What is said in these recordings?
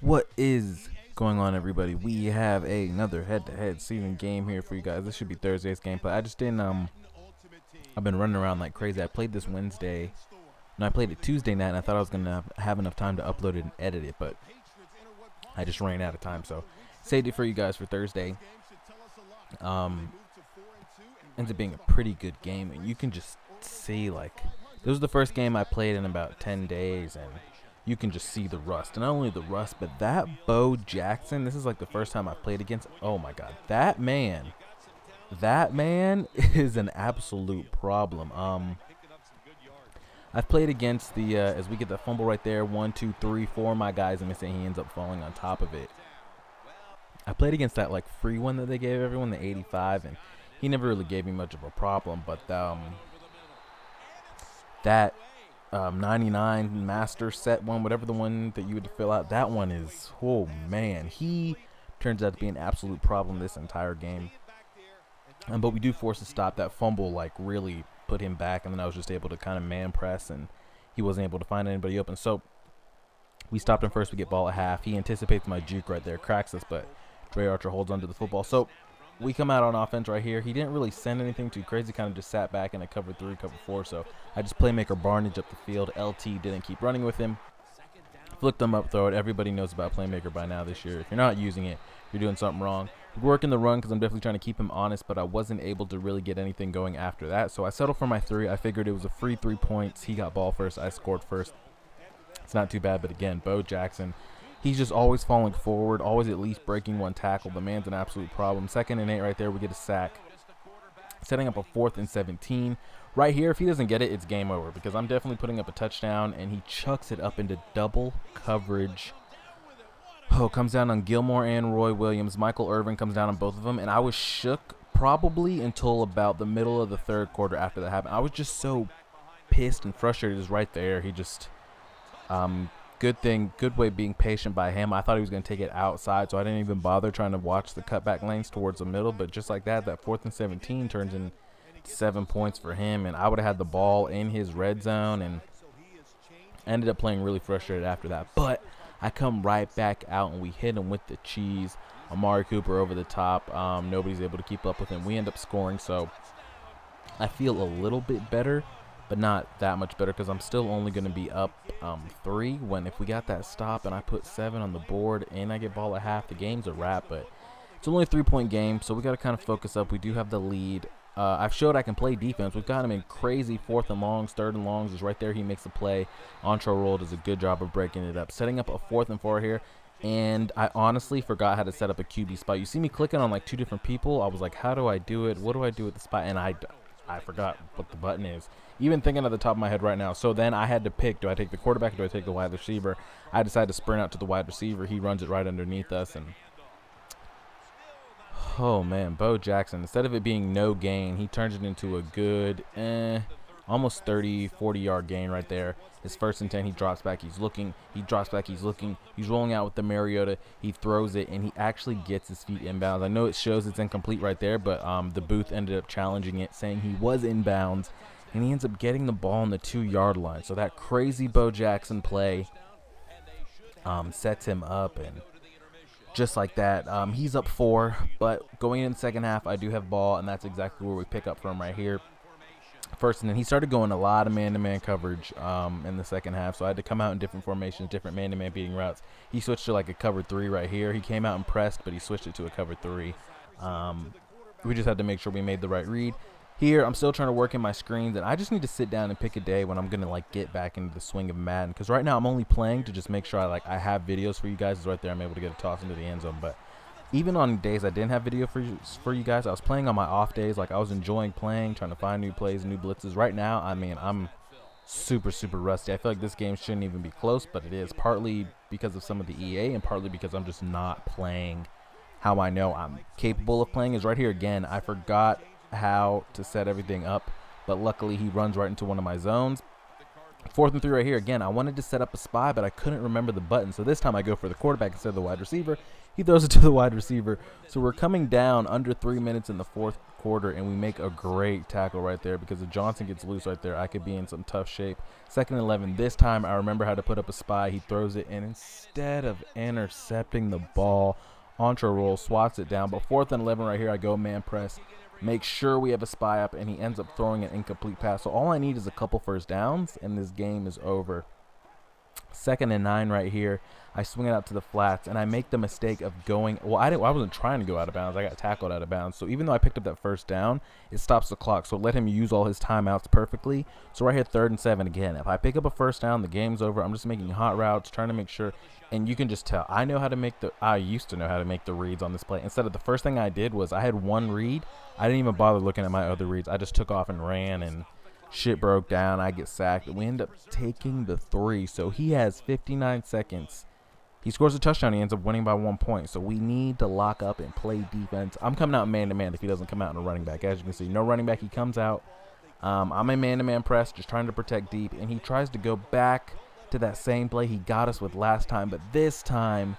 What is going on, everybody? We have another head-to-head season game here for you guys. This should be Thursday's gameplay. I just didn't I've been running around like crazy. I played this Wednesday. No, I played it Tuesday night, and I thought I was gonna have enough time to upload it and edit it, but I just ran out of time, so saved it for you guys for Thursday. Ends up being a pretty good game, and you can just see, like, this was the first game I played in about 10 days, and you can just see the rust. And not only the rust, but that Bo Jackson, this is like the first time I've played against. Oh my god, that man is an absolute problem. I've played against the as we get the fumble right there, 1 2 3 4 of my guys are missing. He ends up falling on top of it. I played against that like free one that they gave everyone, the 85, and he never really gave me much of a problem. But that 99 master set one, whatever the one that you would fill out, that one is, oh man, he turns out to be an absolute problem this entire game. But we do force a stop. That fumble like really put him back, and then I was just able to kind of man press, and he wasn't able to find anybody open. So we stopped him first. We get ball at half. He anticipates my juke right there, cracks us, but Dre Archer holds onto the football. So we come out on offense right here. He didn't really send anything too crazy, kind of just sat back in a cover 3, cover 4. So I just playmaker Barnage up the field. LT didn't keep running with him. Flicked him up, throw it. Everybody knows about playmaker by now this year. If you're not using it, you're doing something wrong. Working the run because I'm definitely trying to keep him honest, but I wasn't able to really get anything going after that. So I settled for my 3. I figured it was a free 3 points. He got ball first. I scored first. It's not too bad, but again, Bo Jackson, he's just always falling forward, always at least breaking one tackle. The man's an absolute problem. 2nd and 8 right there. We get a sack. Setting up a 4th and 17. Right here, if he doesn't get it, it's game over because I'm definitely putting up a touchdown, and he chucks it up into double coverage. Oh, comes down on Gilmore and Roy Williams. Michael Irvin comes down on both of them, and I was shook probably until about the middle of the 3rd quarter after that happened. I was just so pissed and frustrated. Is right there. He just good way being patient by him. I thought he was going to take it outside, so I didn't even bother trying to watch the cutback lanes towards the middle. But just like that 4th and 17 turns into 7 points for him, and I would have had the ball in his red zone, and ended up playing really frustrated after that. But I come right back out, and we hit him with the cheese. Amari Cooper over the top. Nobody's able to keep up with him. We end up scoring, so I feel a little bit better, but not that much better because I'm still only going to be up 3 when if we got that stop and I put 7 on the board and I get ball at half, the game's a wrap. But it's only a 3-point game, so we got to kind of focus up. We do have the lead. I've showed I can play defense. We've got him in crazy 4th and longs, 3rd and longs is right there. He makes the play. Entree roll does a good job of breaking it up. Setting up a 4th and 4 here, and I honestly forgot how to set up a QB spot. You see me clicking on like 2 different people. I was like, how do I do it? What do I do with the spot? And I forgot what the button is. Even thinking at the top of my head right now. So then I had to pick, do I take the quarterback or do I take the wide receiver? I decided to sprint out to the wide receiver. He runs it right underneath us, and oh man, Bo Jackson, instead of it being no gain, he turns it into a good almost 30-40 yard gain right there. His 1st and 10, he drops back, he's looking, he's rolling out with the Mariota, he throws it, and he actually gets his feet inbounds. I know it shows it's incomplete right there, but the booth ended up challenging it, saying he was inbounds, and he ends up getting the ball on the 2-yard line. So that crazy Bo Jackson play sets him up, and just like that, he's up 4, but going in the 2nd half, I do have ball, and that's exactly where we pick up from right here. 1st and then he started going a lot of man-to-man coverage in the 2nd half, so I had to come out in different formations, different man-to-man beating routes. He switched to like a cover 3 right here. He came out and pressed, but he switched it to a cover 3. We just had to make sure we made the right read. Here, I'm still trying to work in my screens, and I just need to sit down and pick a day when I'm going to like get back into the swing of Madden, because right now I'm only playing to just make sure I have videos for you guys. It's right there. I'm able to get a toss into the end zone. But even on days I didn't have video for you guys, I was playing on my off days. Like, I was enjoying playing, trying to find new plays, new blitzes. Right now, I mean, I'm super rusty. I feel like this game shouldn't even be close, but it is, partly because of some of the EA and partly because I'm just not playing how I know I'm capable of playing. Is right here again. I forgot how to set everything up, but luckily he runs right into one of my zones. 4th and 3 right here. Again, I wanted to set up a spy, but I couldn't remember the button. So this time I go for the quarterback instead of the wide receiver. He throws it to the wide receiver. So we're coming down under 3 minutes in the 4th quarter, and we make a great tackle right there, because if Johnson gets loose right there, I could be in some tough shape. 2nd and 11. This time I remember how to put up a spy. He throws it, and instead of intercepting the ball, Entre roll, swats it down. But 4th and 11 right here, I go man press. Make sure we have a spy up, and he ends up throwing an incomplete pass. So all I need is a couple first downs, and this game is over. 2nd and 9 right here. I swing it out to the flats, and I make the mistake of going. Well, I wasn't trying to go out of bounds. I got tackled out of bounds. So even though I picked up that first down, it stops the clock. So let him use all his timeouts perfectly. So right here, 3rd and 7 again. If I pick up a first down, the game's over. I'm just making hot routes, trying to make sure. And you can just tell I used to know how to make the reads on this play. Instead of the first thing I did was I had one read. I didn't even bother looking at my other reads. I just took off and ran, and shit broke down. I get sacked. We end up taking the 3. So he has 59 seconds. He scores a touchdown. He ends up winning by 1 point. So we need to lock up and play defense. I'm coming out man-to-man if he doesn't come out in a running back. As you can see, no running back. He comes out. I'm a man-to-man press, just trying to protect deep. And he tries to go back to that same play he got us with last time. But this time,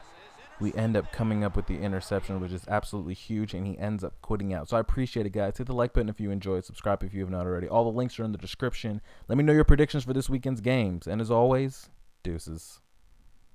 we end up coming up with the interception, which is absolutely huge. And he ends up quitting out. So I appreciate it, guys. Hit the like button if you enjoyed. Subscribe if you have not already. All the links are in the description. Let me know your predictions for this weekend's games. And as always, deuces.